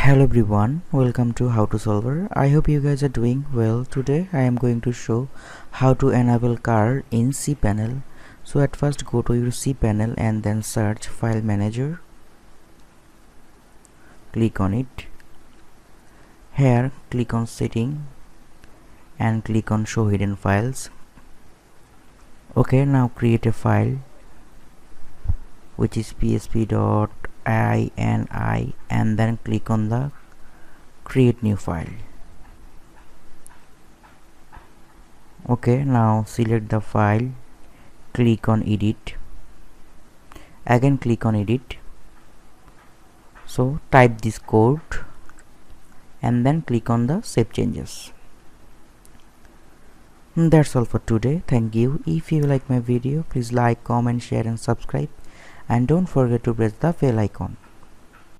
Hello everyone, welcome to How to Solver. I hope you guys are doing well. Today I am going to show how to enable car in cPanel. So at first go to your cPanel and then search File Manager. Click on it. Here click on Setting and click on Show Hidden Files. Okay, now create a file which is php.ini and then click on the create new file. Okay, now select the file, click on edit, again click on edit. So type this code and then click on the save changes. That's all for today. Thank you. If you like my video, please like, comment, share and subscribe, and don't forget to press the bell icon.